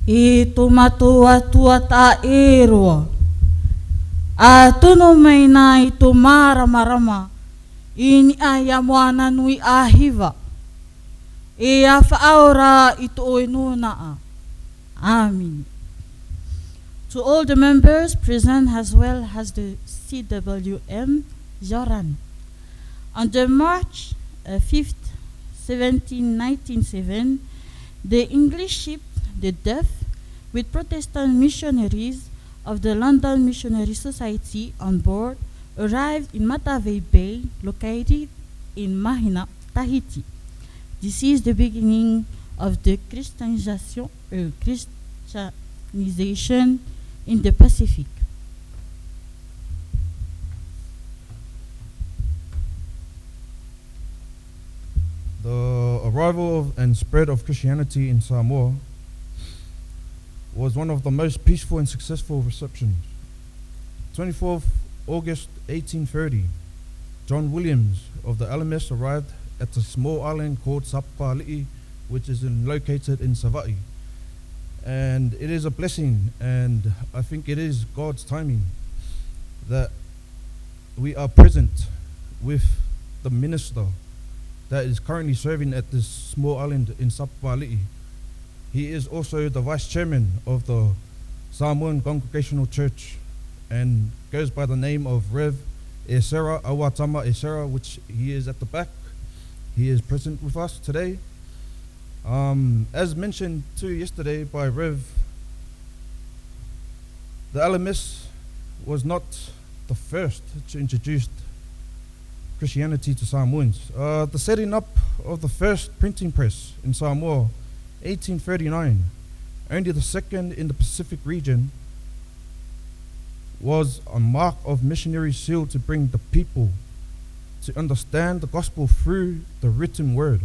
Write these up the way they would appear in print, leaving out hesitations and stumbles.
I tomato atua ta e roa. A tono mai nā i tō marama i ni a ia moana nui a hiva. E a whaora i tō oinu naa. Amen. To all the members present as well as the CWM, Joran. On the March 5th, 1997, the English ship, the Deaf, with Protestant missionaries of the London Missionary Society on board, arrived in Matavai Bay, located in Mahina, Tahiti. This is the beginning of the Christianization in the Pacific. The arrival and spread of Christianity in Samoa was one of the most peaceful and successful receptions. 24th August 1830, John Williams of the LMS arrived at a small island called Sapali'i, which is located in Savaii. And it is a blessing, and I think it is God's timing that we are present with the minister that is currently serving at this small island in Sapali'i. He is also the vice chairman of the Samoan Congregational Church and goes by the name of Rev. Esera Awatama Esera, which he is at the back. He is present with us today. As mentioned too yesterday by Rev, the LMS was not the first to introduce Christianity to Samoans. The setting up of the first printing press in Samoa, 1839, only the second in the Pacific region, was a mark of missionary zeal to bring the people to understand the gospel through the written word.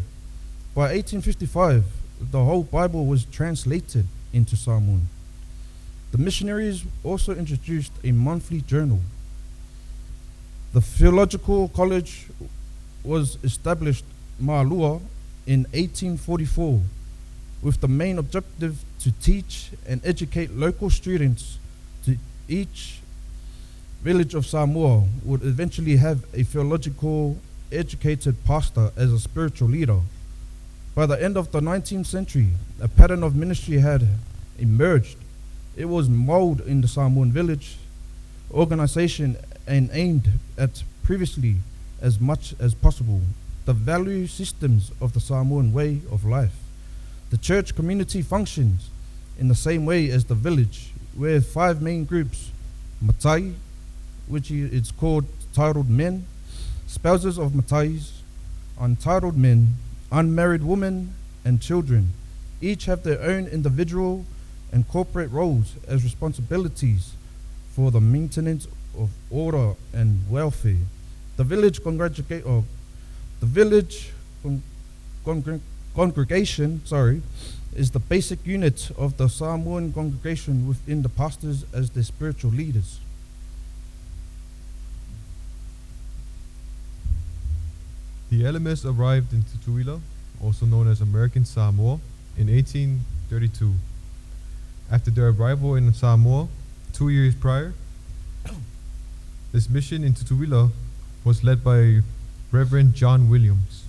By 1855, the whole Bible was translated into Samoan. The missionaries also introduced a monthly journal. The Theological College was established Ma'alua in 1844 with the main objective to teach and educate local students. To each village of Samoa would eventually have a theological educated pastor as a spiritual leader. By the end of the 19th century, a pattern of ministry had emerged. It was molded in the Samoan village organization and aimed at previously as much as possible the value systems of the Samoan way of life. The church community functions in the same way as the village, where 5 main groups: Matai, which is called titled men, spouses of Matais, untitled men, unmarried women, and children, each have their own individual and corporate roles as responsibilities for the maintenance of order and welfare. The village congregation is the basic unit of the Samoan congregation within the pastors as their spiritual leaders. The LMS arrived in Tutuila, also known as American Samoa, in 1832. After their arrival in Samoa 2 years prior, this mission in Tutuila was led by Reverend John Williams.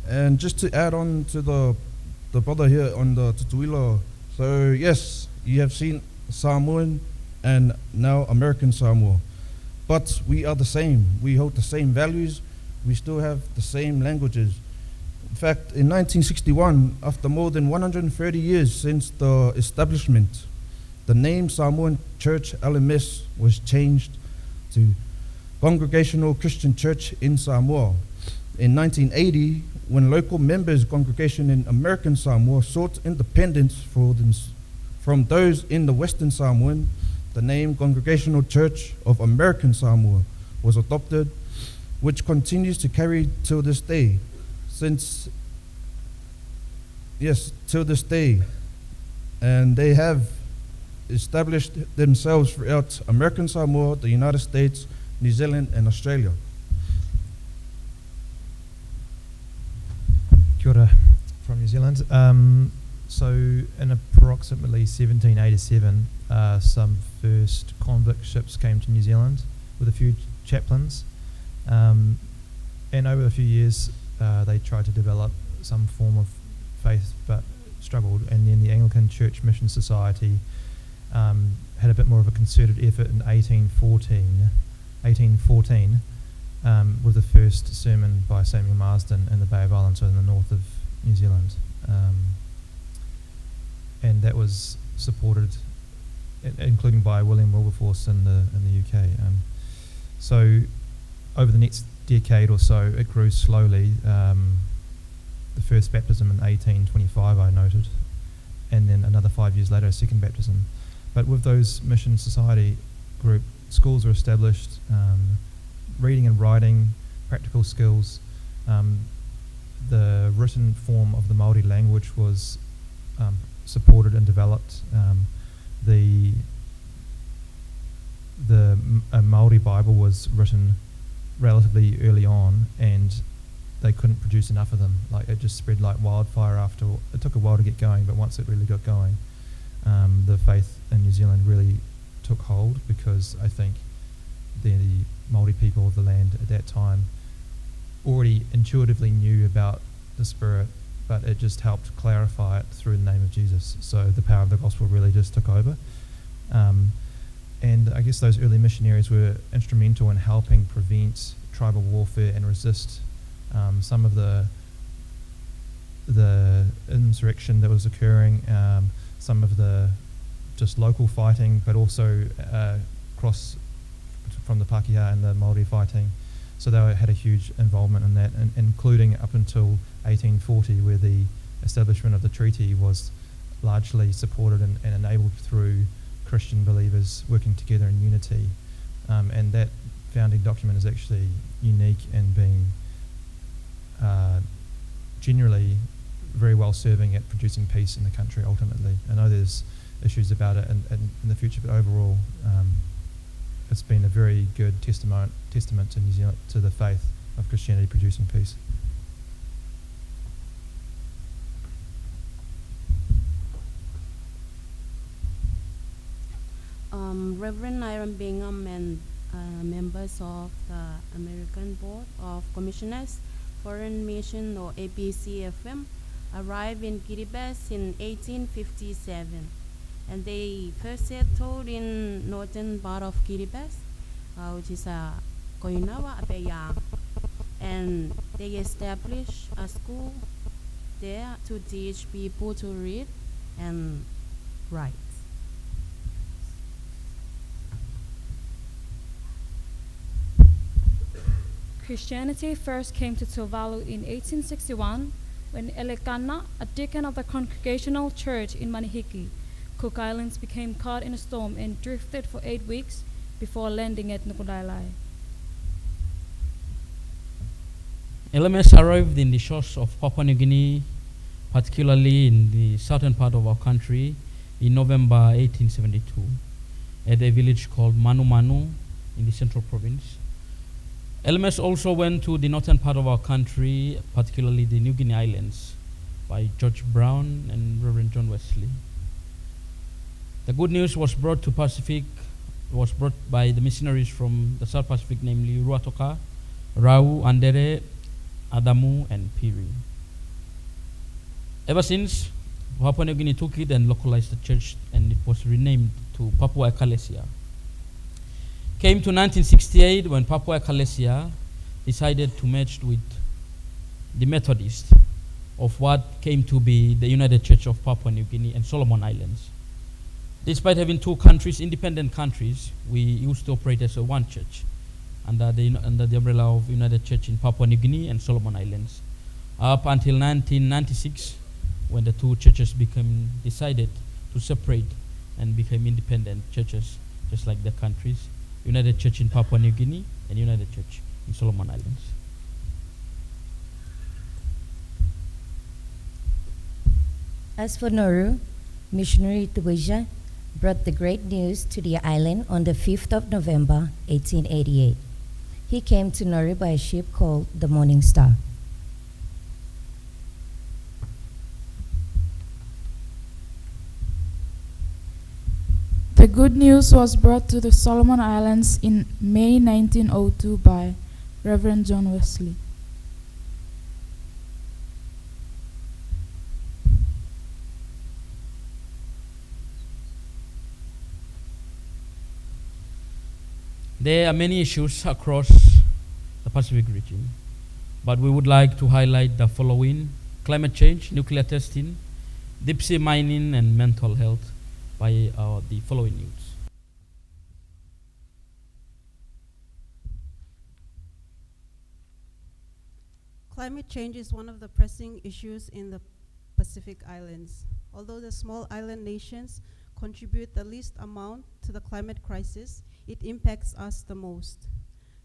And just to add on to the brother here on the Tutuila, so yes, you have seen Samoan and now American Samoa, but we are the same. We hold the same values. We still have the same languages. In fact, in 1961, after more than 130 years since the establishment, the name Samoan Church LMS was changed to Congregational Christian Church in Samoa. In 1980, when local members' congregation in American Samoa sought independence from those in the Western Samoan, the name Congregational Church of American Samoa was adopted, which continues to carry till this day. Till this day. And they have established themselves throughout American Samoa, the United States, New Zealand, and Australia. Kia ora from New Zealand. So in approximately 1787, some first convict ships came to New Zealand with a few chaplains, and over a few years they tried to develop some form of faith but struggled, and then the Anglican Church Mission Society had a bit more of a concerted effort in 1814 with the first sermon by Samuel Marsden in the Bay of Islands, so in the north of New Zealand. And that was supported, including by William Wilberforce in the UK. So over the next decade or so, it grew slowly. The first baptism in 1825, I noted, and then another 5 years later, a second baptism. But with those Mission Society group, schools were established, reading and writing, practical skills. The written form of the Māori language was supported and developed. The Māori Bible was written relatively early on, and they couldn't produce enough of them. Like, it just spread like wildfire after. It took a while to get going, but once it really got going, the faith in New Zealand really took hold, because I think the Māori people of the land at that time already intuitively knew about the Spirit, but it just helped clarify it through the name of Jesus. So the power of the gospel really just took over. And I guess those early missionaries were instrumental in helping prevent tribal warfare and resist some of the insurrection that was occurring, some of the just local fighting, but also cross from the Pākehā and the Māori fighting. So they had a huge involvement in that, including up until 1840, where the establishment of the treaty was largely supported and enabled through Christian believers working together in unity. And that founding document is actually unique and being generally very well serving at producing peace in the country ultimately. I know there's issues about it in the future, but overall it's been a very good testament to New Zealand, to the faith of Christianity producing peace. Reverend Hiram Bingham and members of the American Board of Commissioners, Foreign Mission or APCFM, arrived in Kiribati in 1857. And they first settled in northern part of Kiribati, which is Koinawa, Apeyang. And they established a school there to teach people to read and write. Christianity first came to Tuvalu in 1861 when Elekana, a deacon of the Congregational Church in Manihiki, Cook Islands, became caught in a storm and drifted for 8 weeks before landing at Nuku'dalai. LMS arrived in the shores of Papua New Guinea, particularly in the southern part of our country, in November 1872, at a village called Manu Manu in the central province. LMS also went to the northern part of our country, particularly the New Guinea Islands, by George Brown and Reverend John Wesley. The good news was brought by the missionaries from the South Pacific, namely Ruatoka, Rau, Andere, Adamu, and Piri. Ever since, Papua New Guinea took it and localized the church, and it was renamed to Papua Ecclesia. Came to 1968 when Papua Ecclesia decided to merge with the Methodists of what came to be the United Church of Papua New Guinea and Solomon Islands. Despite having two countries, independent countries, we used to operate as a one church under the umbrella of United Church in Papua New Guinea and Solomon Islands, up until 1996, when the two churches decided to separate and became independent churches, just like the countries, United Church in Papua New Guinea and United Church in Solomon Islands. As for Nauru, missionary Tuweja brought the great news to the island on the 5th of November, 1888. He came to Nauru by a ship called the Morning Star. The good news was brought to the Solomon Islands in May 1902 by Reverend John Wesley. There are many issues across the Pacific region, but we would like to highlight the following: climate change, nuclear testing, deep sea mining, and mental health by the following youths. Climate change is one of the pressing issues in the Pacific Islands. Although the small island nations contribute the least amount to the climate crisis, it impacts us the most.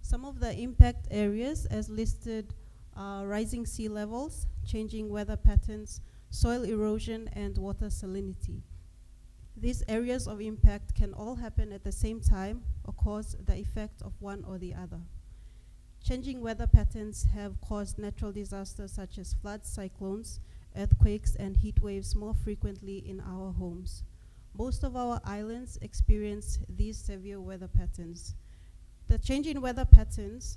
Some of the impact areas as listed are rising sea levels, changing weather patterns, soil erosion, and water salinity. These areas of impact can all happen at the same time or cause the effect of one or the other. Changing weather patterns have caused natural disasters such as floods, cyclones, earthquakes, and heat waves more frequently in our homes. Most of our islands experience these severe weather patterns. The change in weather patterns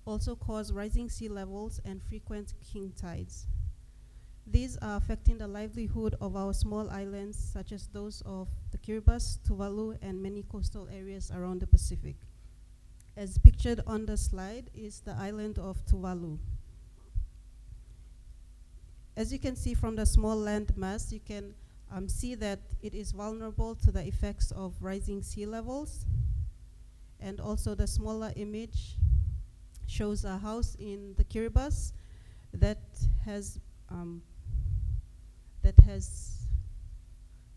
also cause rising sea levels and frequent king tides. These are affecting the livelihood of our small islands, such as those of the Kiribati, Tuvalu, and many coastal areas around the Pacific. As pictured on the slide is the island of Tuvalu. As you can see from the small land mass, you can see that it is vulnerable to the effects of rising sea levels. And also the smaller image shows a house in the Kiribati that has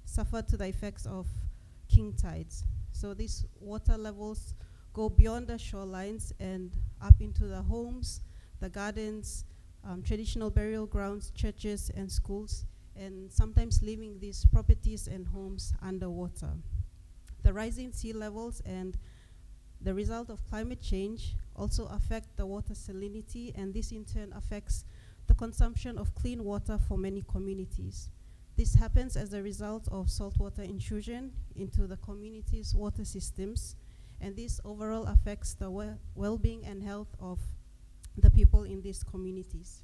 suffered to the effects of king tides. So these water levels go beyond the shorelines and up into the homes, the gardens, traditional burial grounds, churches, and schools, and sometimes leaving these properties and homes underwater. The rising sea levels and the result of climate change also affect the water salinity, and this in turn affects the consumption of clean water for many communities. This happens as a result of saltwater intrusion into the community's water systems, and this overall affects the well-being and health of the people in these communities.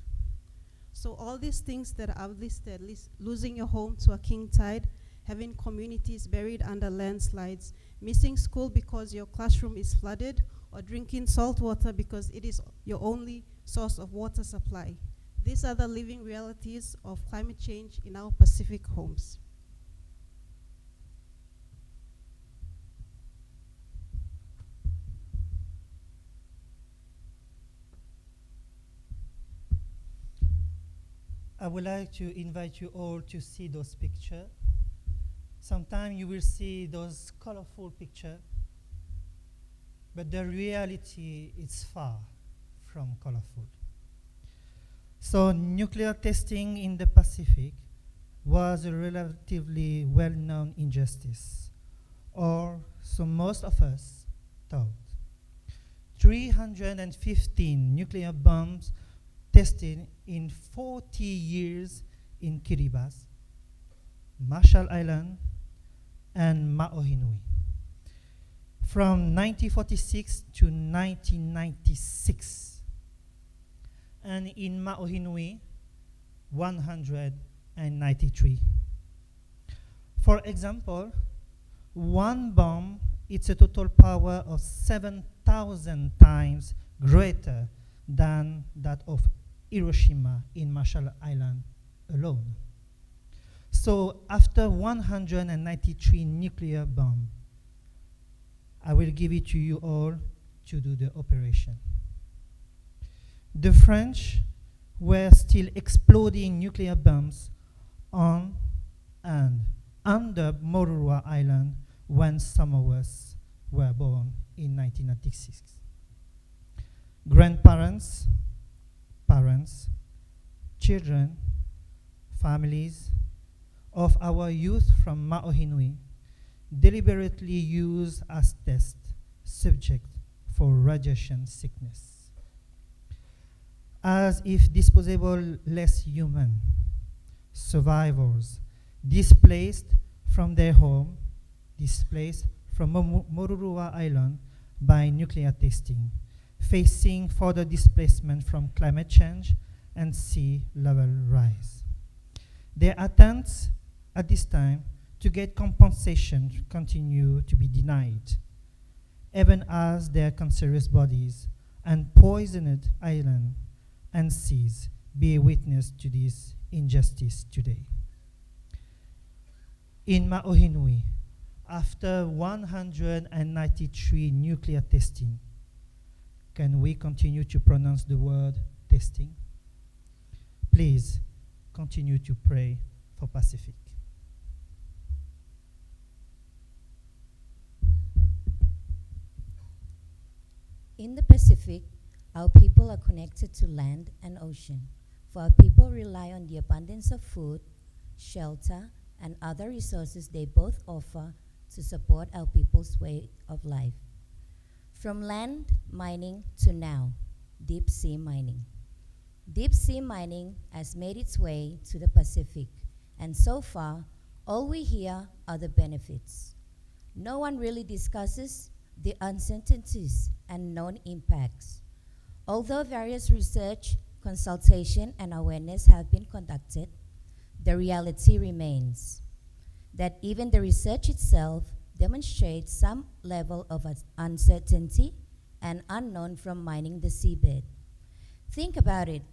So all these things that I've listed, losing your home to a king tide, having communities buried under landslides, missing school because your classroom is flooded, or drinking salt water because it is your only source of water supply. These are the living realities of climate change in our Pacific homes. I would like to invite you all to see those pictures. Sometimes you will see those colorful pictures, but the reality is far from colorful. So nuclear testing in the Pacific was a relatively well-known injustice, or so most of us thought. 315 nuclear bombs tested in 40 years in Kiribati, Marshall Island, and Ma'ohinui. From 1946 to 1996. And in Ma'ohinui, 193. For example, one bomb, it's a total power of 7,000 times greater than that of Hiroshima in Marshall Island alone. So after 193 nuclear bombs, I will give it to you all to do the operation. The French were still exploding nuclear bombs on and under Morua Island when some of us were born in 1996. Grandparents, parents, children, families of our youth from Ma'ohinui deliberately used as test subject for radiation sickness. As if disposable less human survivors displaced from their home displaced from Morurua Island by nuclear testing, facing further displacement from climate change and sea level rise. Their attempts at this time to get compensation continue to be denied, even as their cancerous bodies and poisoned island and seas bear witness to this injustice today. In Ma'ohinui, after 193 nuclear testing, can we continue to pronounce the word testing? Please continue to pray for Pacific. In the Pacific, our people are connected to land and ocean, for our people rely on the abundance of food, shelter, and other resources they both offer to support our people's way of life. From land mining to now, deep sea mining. Deep sea mining has made its way to the Pacific, and so far, all we hear are the benefits. No one really discusses the uncertainties and known impacts. Although various research, consultation, and awareness have been conducted, the reality remains that even the research itself demonstrates some level of uncertainty and unknown from mining the seabed. Think about it.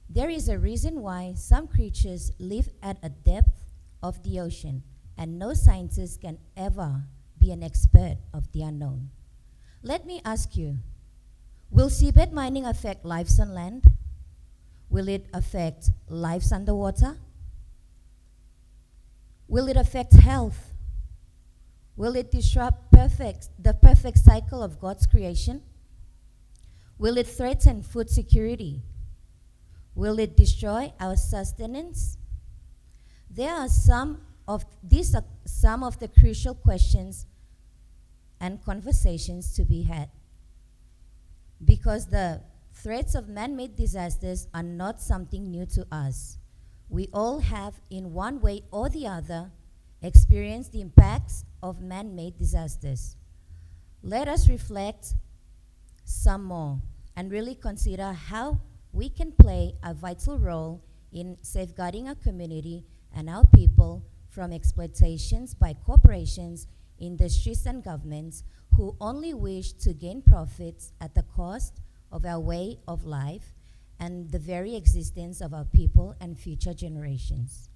There is a reason why some creatures live at a depth of the ocean, and no scientist can ever be an expert of the unknown. Let me ask you, will seabed mining affect lives on land? Will it affect lives underwater? Will it affect health? Will it disrupt the perfect cycle of God's creation? Will it threaten food security? Will it destroy our sustenance? There are some of the crucial questions and conversations to be had, because the threats of man-made disasters are not something new to us. We all have, in one way or the other, experienced the impacts of man-made disasters. Let us reflect some more and really consider how we can play a vital role in safeguarding our community and our people from exploitations by corporations, industries, and governments who only wish to gain profits at the cost of our way of life and the very existence of our people and future generations.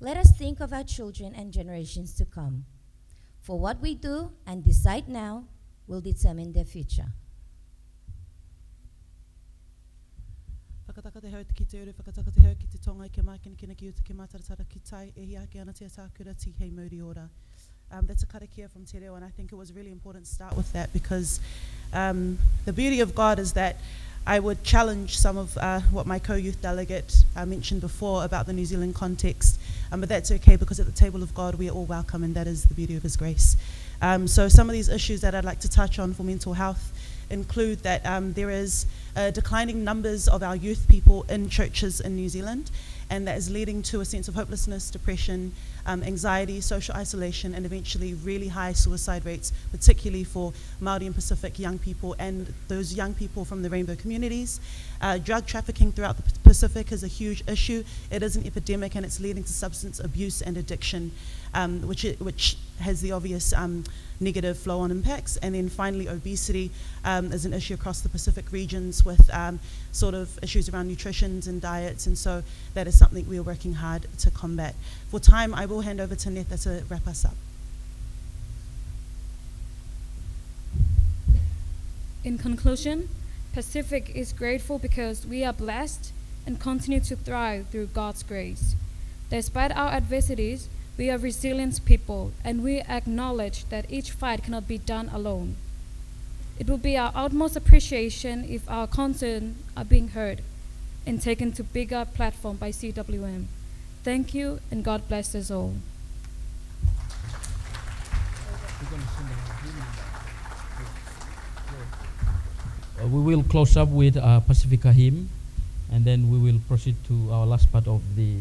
Let us think of our children and generations to come. For what we do and decide now will determine their future. Whakataka te hau te ki te uru, whakataka te hau ki te tonga, ke mai kina kina ki uta ke mātaratara ki tai, e hi ake ana te atākura ti hei mauri ora. That's a karakia from Te Reo, and I think it was really important to start with that because the beauty of God is that I would challenge some of what my co-youth delegate mentioned before about the New Zealand context, but that's okay because at the table of God we are all welcome, and that is the beauty of His grace. So some of these issues that I'd like to touch on for mental health include that there is declining numbers of our youth people in churches in New Zealand, and that is leading to a sense of hopelessness, depression, anxiety, social isolation, and eventually really high suicide rates, particularly for Māori and Pacific young people and those young people from the rainbow communities. Drug trafficking throughout the Pacific is a huge issue. It is an epidemic, and it's leading to substance abuse and addiction, which has the obvious negative flow-on impacts. And then finally, obesity is an issue across the Pacific regions with sort of issues around nutrition and diets, and so that is something we are working hard to combat. For time, I will hand over to Netha to wrap us up. In conclusion, Pacific is grateful because we are blessed and continue to thrive through God's grace. Despite our adversities, we are resilient people, and we acknowledge that each fight cannot be done alone. It will be our utmost appreciation if our concerns are being heard and taken to bigger platform by CWM. Thank you, and God bless us all. We will close up with a Pacifica hymn, and then we will proceed to our last part of the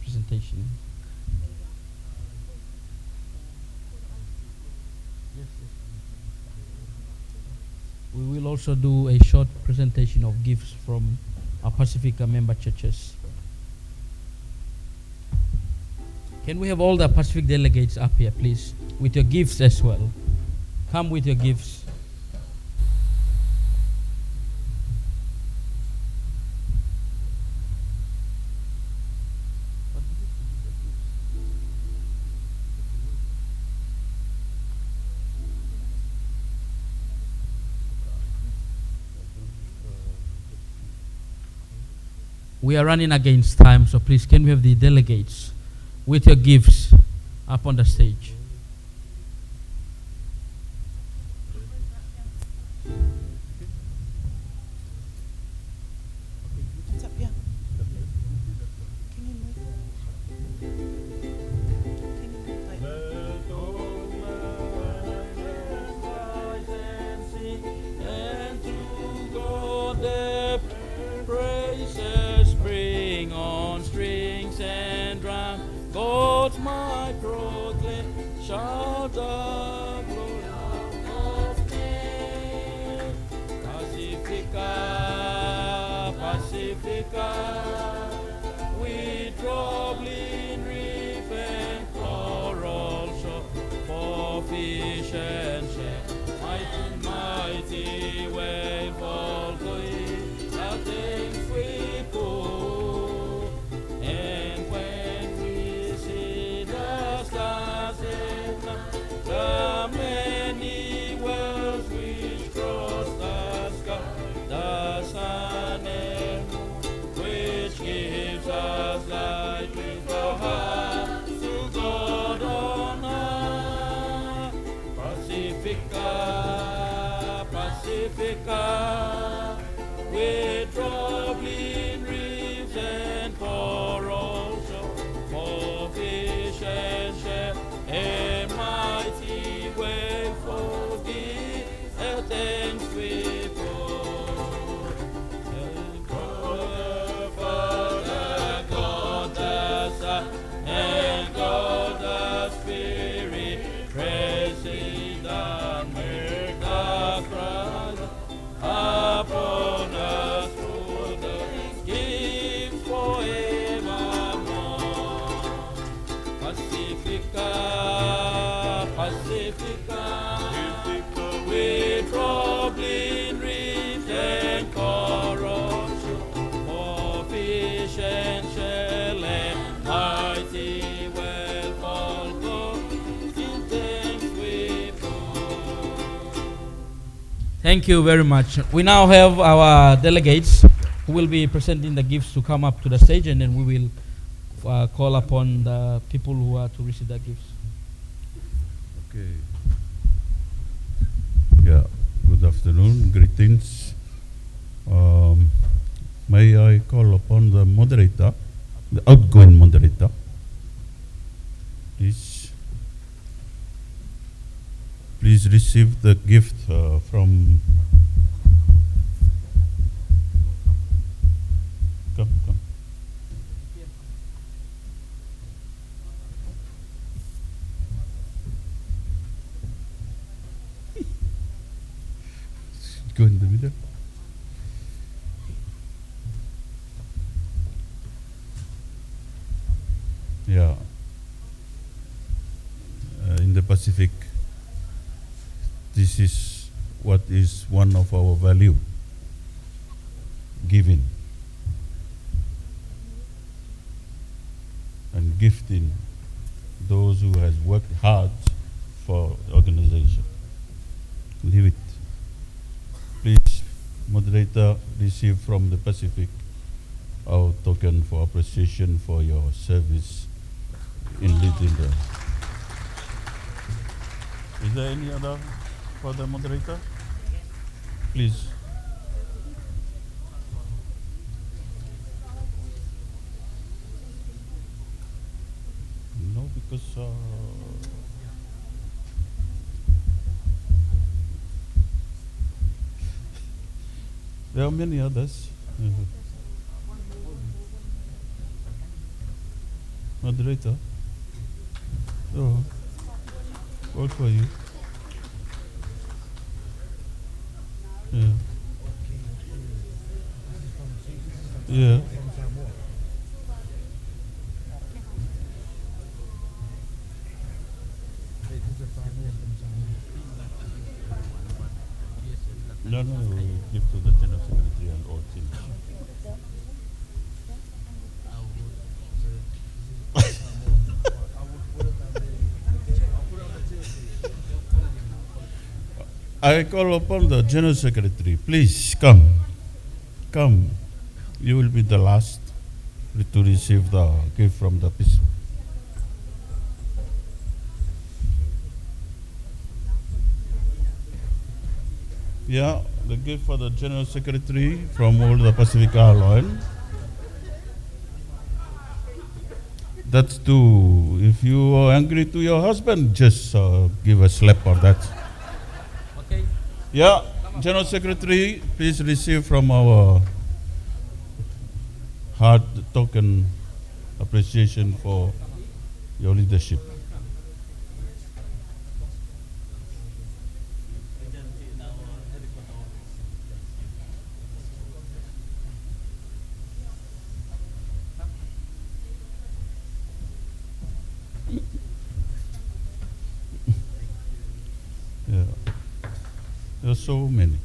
presentation. We will also do a short presentation of gifts from our Pacifica member churches. Can we have all the Pacific delegates up here, please, with your gifts as well? Come with your gifts. We are running against time, so please can we have the delegates with your gifts up on the stage? It's up here. Can you move? Can you move like And to God the praises bring on strings and drums. God's my proclaim, shout the glory of men. Pacifica, Pacifica, with troubling reef and coral shore, for fish and shell, mighty, mighty wave all going, the things we pull. And when we see the stars in the many worlds which cross the sky, the sun and moon, which gives us light with our hearts to God on high. Pacifica, Pacifica, with troubling reefs and coral shore, for fish and shell, and mighty wave forgive, and thanks we pour. And God the Father, God the Son, and God the Spirit, praising the mirror of Christ upon us through the gift forevermore. Pacifica, Pacifica, with troubling reefs and coral shore, for fish and shell and mighty well for God, in thanks we pour. Thank you very much. We now have our delegates who will be presenting the gifts to come up to the stage, and then we will call upon the people who are to receive the gifts. Okay. Yeah, good afternoon, greetings. May I call upon the moderator, the outgoing moderator, please. Please receive the gift from. Come, come. Go in the middle. Yeah. In the Pacific, this is what is one of our value, giving and gifting those who has worked hard for the organization. Leave it. Please, moderator, receive from the Pacific our token for appreciation for your service in leading the. Is there any other for the moderator? Please. No, because there are many others. Moderator. Oh, all for you. Yeah. Yeah. No, no, we give to the General Secretary and all things. I call upon the General Secretary, please come. Come. You will be the last to receive the gift from the peace. Yeah, the gift for the General Secretary from all the Pacific Island. That's to, if you are angry to your husband, just give a slap on that. Okay. Yeah, General Secretary, please receive from our hard token appreciation for your leadership. Yeah, there are so many.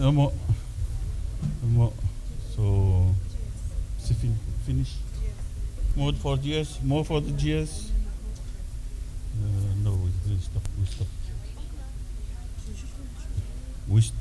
More, more. So, finish. More for GS, more for the GS. No, we stop. We stop.